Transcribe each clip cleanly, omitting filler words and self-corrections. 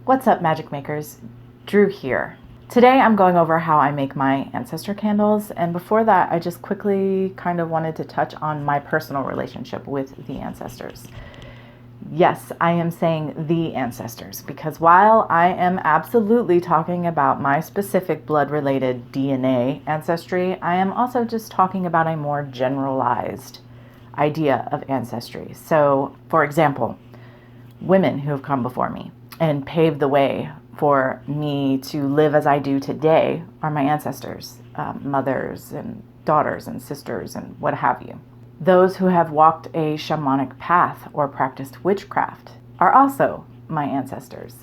What's up, magic makers? Drew here. Today I'm going over how I make my ancestor candles, and before that I just quickly kind of wanted to touch on my personal relationship with the ancestors. Yes, I am saying the ancestors because while I am absolutely talking about my specific blood-related DNA ancestry, I am also just talking about a more generalized idea of ancestry. So, for example, women who have come before me and paved the way for me to live as I do today are my ancestors, mothers and daughters and sisters and what have you. Those who have walked a shamanic path or practiced witchcraft are also my ancestors,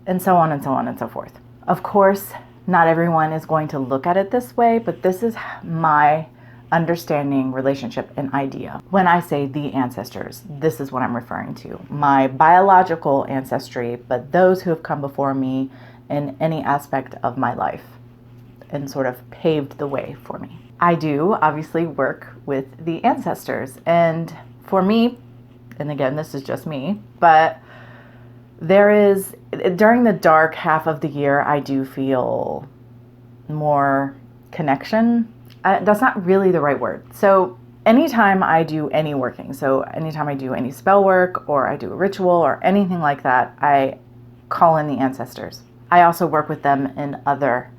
and so on and so on and so forth. Of course, not everyone is going to look at it this way, but this is my understanding, relationship, and idea. When I say the ancestors, this is what I'm referring to. My biological ancestry, but those who have come before me in any aspect of my life and sort of paved the way for me. I do obviously work with the ancestors, and for me, and again, this is just me, but there is, during the dark half of the year, I do feel more connection. That's not really the right word. So anytime I do any working, so anytime I do any spell work or I do a ritual or anything like that, I call in the ancestors. I also work with them in other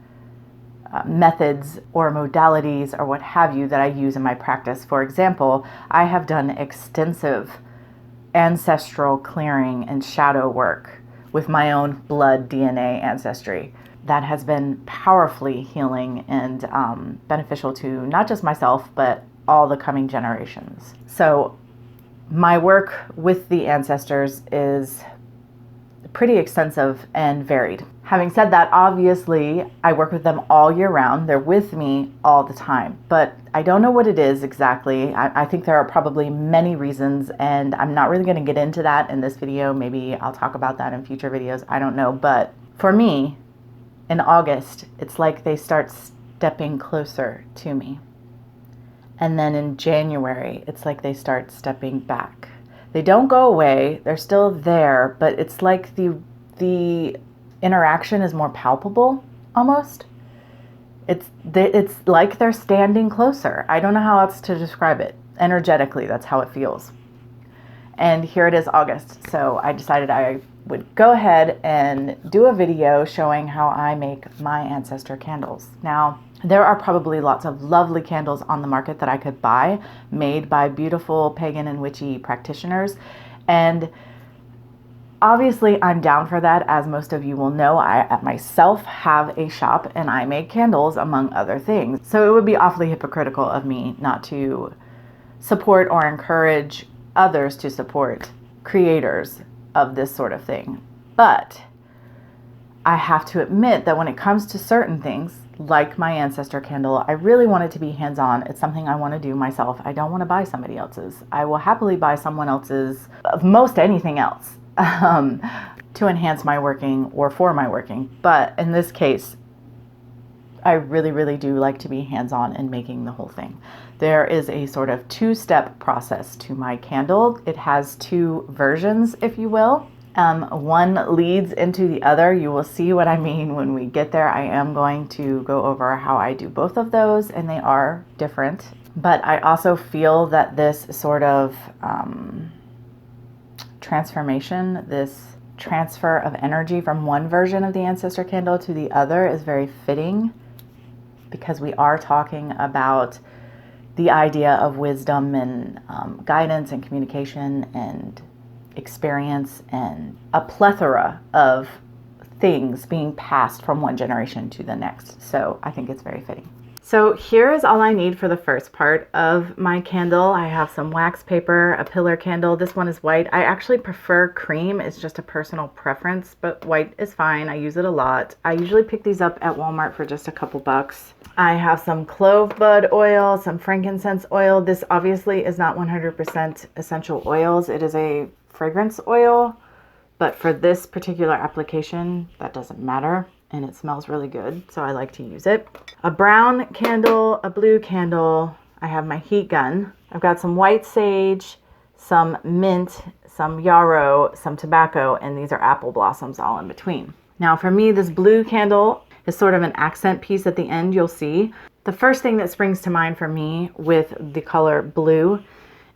methods or modalities or what have you that I use in my practice. For example, I have done extensive ancestral clearing and shadow work with my own blood DNA ancestry. That has been powerfully healing and beneficial to not just myself, but all the coming generations. So my work with the ancestors is pretty extensive and varied. Having said that, obviously, I work with them all year round. They're with me all the time, but I don't know what it is exactly. I think there are probably many reasons, and I'm not really going to get into that in this video. Maybe I'll talk about that in future videos. I don't know. But for me, in August, it's like they start stepping closer to me. And then in January, it's like they start stepping back. They don't go away. They're still there, but it's like the interaction is more palpable almost. It's like they're standing closer. I don't know how else to describe it. Energetically, that's how it feels. And here it is August. So I decided I would go ahead and do a video showing how I make my ancestor candles. Now, there are probably lots of lovely candles on the market that I could buy, made by beautiful pagan and witchy practitioners. And obviously I'm down for that. As most of you will know, I myself have a shop and I make candles among other things. So it would be awfully hypocritical of me not to support or encourage others to support creators of this sort of thing. But I have to admit that when it comes to certain things, like my ancestor candle, I really want it to be hands-on. It's something I want to do myself. I don't want to buy somebody else's. I will happily buy someone else's, most anything else, to enhance my working or for my working. But in this case, I really, really do like to be hands-on in making the whole thing. There is a sort of two-step process to my candle. It has two versions, if you will. One leads into the other. You will see what I mean when we get there. I am going to go over how I do both of those, and they are different. But I also feel that this sort of transformation, this transfer of energy from one version of the ancestor candle to the other is very fitting, because we are talking about the idea of wisdom and guidance and communication and experience and a plethora of things being passed from one generation to the next. So I think it's very fitting. So here is all I need for the first part of my candle. I have some wax paper, a pillar candle. This one is white. I actually prefer cream. It's just a personal preference, but white is fine. I use it a lot. I usually pick these up at Walmart for just a couple bucks. I have some clove bud oil, some frankincense oil. This obviously is not 100% essential oils. It is a fragrance oil, but for this particular application, that doesn't matter, and it smells really good, so I like to use it. A brown candle, a blue candle. I have my heat gun. I've got some white sage, some mint, some yarrow, some tobacco, and these are apple blossoms all in between. Now for me, this blue candle is sort of an accent piece at the end, you'll see. The first thing that springs to mind for me with the color blue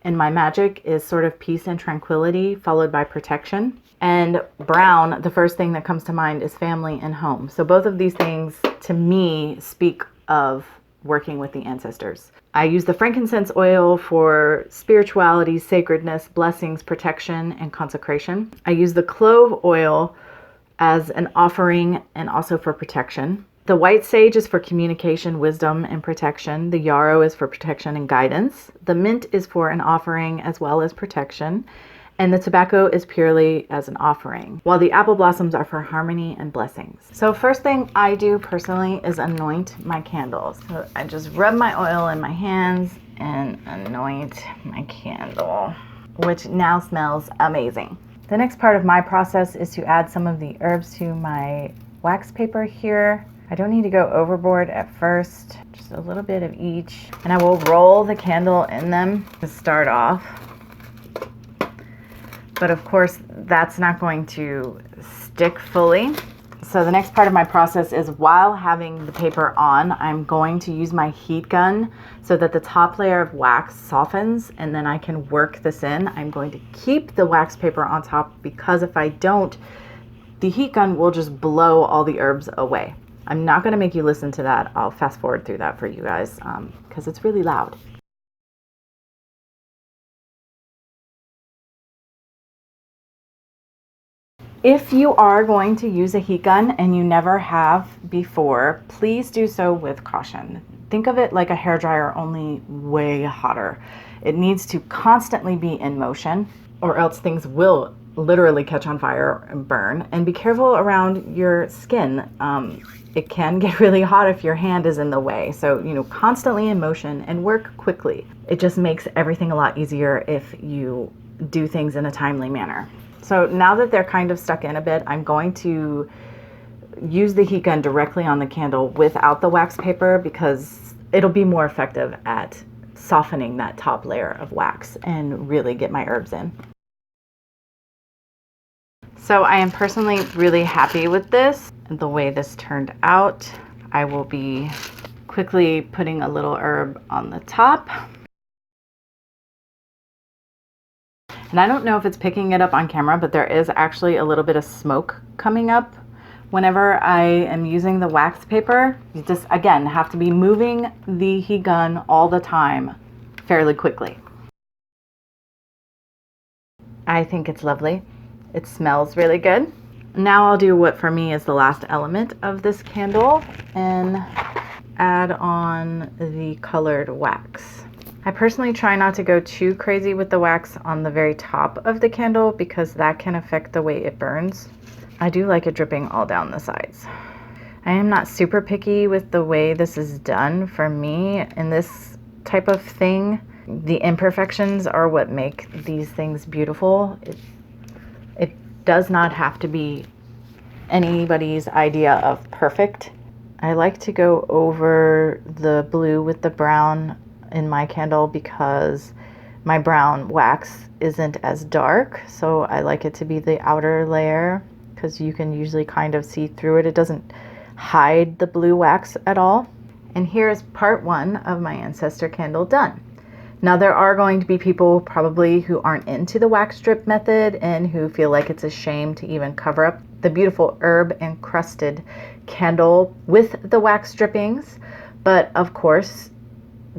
in my magic is sort of peace and tranquility, followed by protection. And brown, the first thing that comes to mind is family and home. So both of these things to me speak of working with the ancestors. I use the frankincense oil for spirituality, sacredness, blessings, protection, and consecration. I use the clove oil as an offering and also for protection. The white sage is for communication, wisdom, and protection. The yarrow is for protection and guidance. The mint is for an offering as well as protection. And the tobacco is purely as an offering, while the apple blossoms are for harmony and blessings. So first thing I do personally is anoint my candles. So I just rub my oil in my hands and anoint my candle, which now smells amazing. The next part of my process is to add some of the herbs to my wax paper here. I don't need to go overboard at first, just a little bit of each. And I will roll the candle in them to start off. But of course, that's not going to stick fully. So the next part of my process is while having the paper on, I'm going to use my heat gun so that the top layer of wax softens and then I can work this in. I'm going to keep the wax paper on top because if I don't, the heat gun will just blow all the herbs away. I'm not going to make you listen to that. I'll fast forward through that for you guys because it's really loud. If you are going to use a heat gun and you never have before, please do so with caution. Think of it like a hairdryer, only way hotter. It needs to constantly be in motion or else things will literally catch on fire and burn. And be careful around your skin. It can get really hot if your hand is in the way. So, constantly in motion and work quickly. It just makes everything a lot easier if you do things in a timely manner. So now that they're kind of stuck in a bit, I'm going to use the heat gun directly on the candle without the wax paper because it'll be more effective at softening that top layer of wax and really get my herbs in. So I am personally really happy with this, the way this turned out. I will be quickly putting a little herb on the top. And I don't know if it's picking it up on camera, but there is actually a little bit of smoke coming up whenever I am using the wax paper. You just, again, have to be moving the heat gun all the time fairly quickly. I think it's lovely. It smells really good. Now I'll do what for me is the last element of this candle and add on the colored wax. I personally try not to go too crazy with the wax on the very top of the candle because that can affect the way it burns. I do like it dripping all down the sides. I am not super picky with the way this is done. For me, in this type of thing, the imperfections are what make these things beautiful. It does not have to be anybody's idea of perfect. I like to go over the blue with the brown in my candle because my brown wax isn't as dark, so I like it to be the outer layer because you can usually kind of see through it. It doesn't hide the blue wax at all. And here is part one of my Ancestor candle done. Now there are going to be people probably who aren't into the wax strip method and who feel like it's a shame to even cover up the beautiful herb encrusted candle with the wax drippings, but of course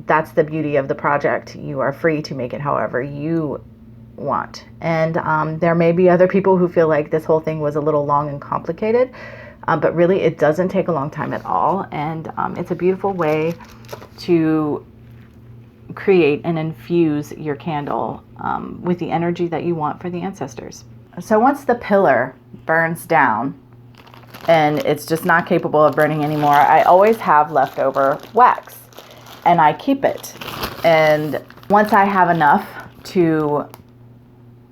that's the beauty of the project. You are free to make it however you want. And there may be other people who feel like this whole thing was a little long and complicated, but really it doesn't take a long time at all. And it's a beautiful way to create and infuse your candle with the energy that you want for the ancestors. So once the pillar burns down and it's just not capable of burning anymore, I always have leftover wax. And I keep it. And once I have enough to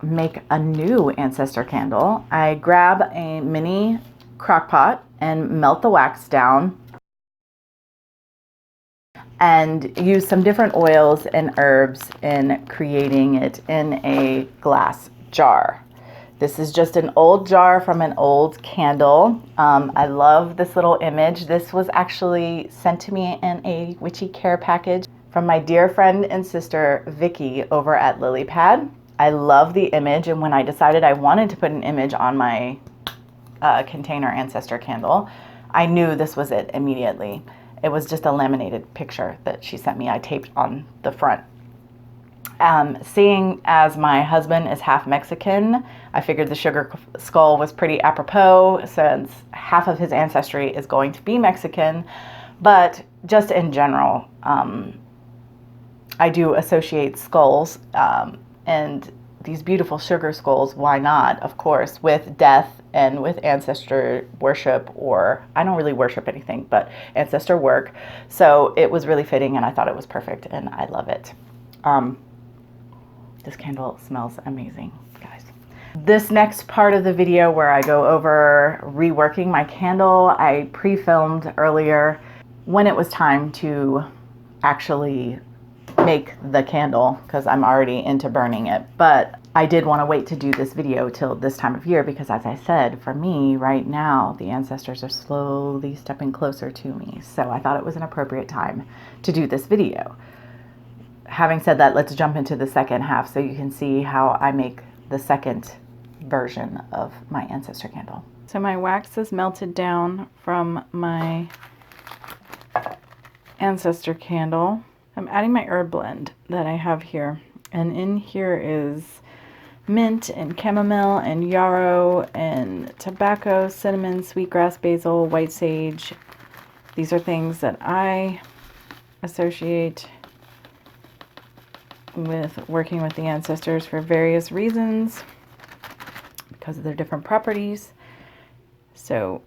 make a new Ancestor candle, I grab a mini crock pot and melt the wax down. and use some different oils and herbs in creating it in a glass jar. This is just an old jar from an old candle. I love this little image. This was actually sent to me in a witchy care package from my dear friend and sister Vicky over at LilyPad. I love the image, and when I decided I wanted to put an image on my container Ancestor candle, I knew this was it immediately. It was just a laminated picture that she sent me. I taped on the front. Seeing as my husband is half Mexican, I figured the sugar skull was pretty apropos since half of his ancestry is going to be Mexican. But just in general, I do associate skulls and these beautiful sugar skulls, why not, of course, with death and with ancestor worship, or I don't really worship anything, but ancestor work. So it was really fitting, and I thought it was perfect, and I love it. This candle smells amazing, guys. This next part of the video where I go over reworking my candle, I pre-filmed earlier when it was time to actually make the candle, because I'm already into burning it. But I did want to wait to do this video till this time of year because, as I said, for me right now, the ancestors are slowly stepping closer to me. So I thought it was an appropriate time to do this video. Having said that, let's jump into the second half so you can see how I make the second version of my ancestor candle. So my wax is melted down from my ancestor candle. I'm adding my herb blend that I have here. And in here is mint and chamomile and yarrow and tobacco, cinnamon, sweetgrass, basil, white sage. These are things that I associate with working with the ancestors for various reasons because of their different properties. So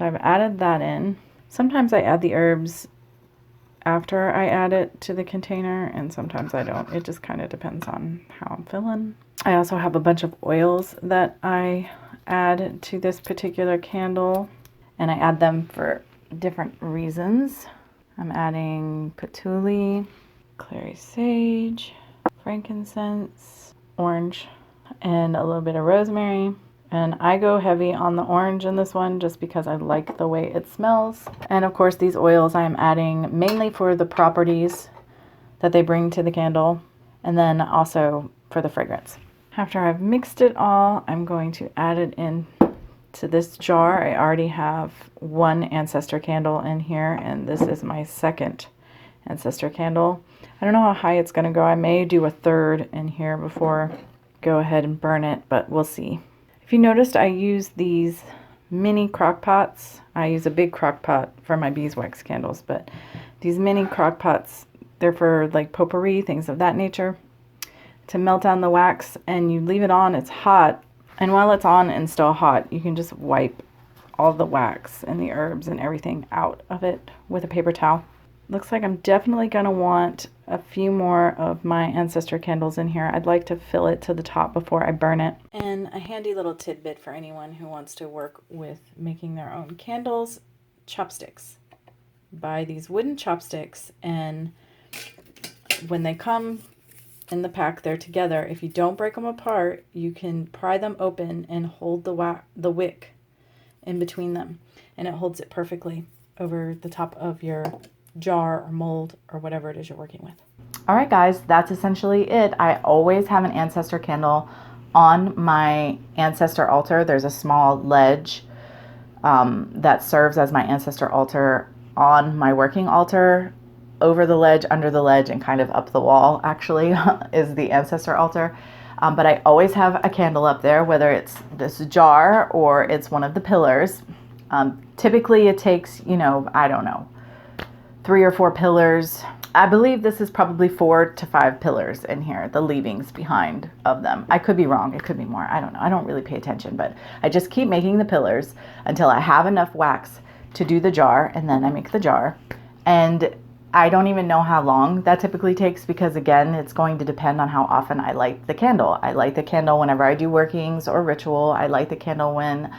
I've added that in. Sometimes I add the herbs after I add it to the container, and sometimes I don't. It just kind of depends on how I'm feeling. I also have a bunch of oils that I add to this particular candle, and I add them for different reasons. I'm adding patchouli, clary sage, frankincense, orange, and a little bit of rosemary. And I go heavy on the orange in this one just because I like the way it smells. And of course, these oils I am adding mainly for the properties that they bring to the candle, and then also for the fragrance. After I've mixed it all, I'm going to add it in to this jar. I already have one ancestor candle in here, and this is my second ancestor candle. I don't know how high it's going to go. I may do a third in here before I go ahead and burn it, but we'll see. If you noticed, I use these mini crock pots. I use a big crock pot for my beeswax candles, but these mini crock pots, they're for like potpourri, things of that nature, to melt down the wax, and you leave it on. It's hot, and while it's on and still hot, you can just wipe all the wax and the herbs and everything out of it with a paper towel. Looks like I'm definitely going to want a few more of my ancestor candles in here. I'd like to fill it to the top before I burn it. And a handy little tidbit for anyone who wants to work with making their own candles: chopsticks. Buy these wooden chopsticks, and when they come in the pack, they're together. If you don't break them apart, you can pry them open and hold the wick in between them, and it holds it perfectly over the top of your jar or mold or whatever it is you're working with. All right, guys, that's essentially it. I always have an ancestor candle on my ancestor altar. There's a small ledge that serves as my ancestor altar on my working altar. Over the ledge, under the ledge, and kind of up the wall actually is the ancestor altar. But I always have a candle up there, whether it's this jar or it's one of the pillars. Typically it takes, I don't know, 3 or 4 pillars. I believe this is probably 4 to 5 pillars in here, the leavings behind of them. I could be wrong. It could be more. I don't know. I don't really pay attention, but I just keep making the pillars until I have enough wax to do the jar, and then I make the jar. And I don't even know how long that typically takes because, again, it's going to depend on how often I light the candle. I light the candle whenever I do workings or ritual. I light the candle when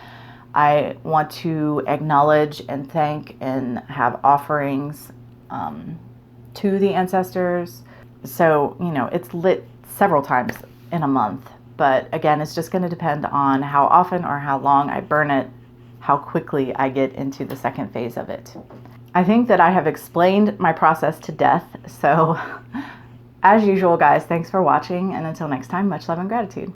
I want to acknowledge and thank and have offerings to the ancestors. So, you know, it's lit several times in a month. But again, it's just going to depend on how often or how long I burn it, how quickly I get into the second phase of it. I think that I have explained my process to death. So as usual, guys, thanks for watching. And until next time, much love and gratitude.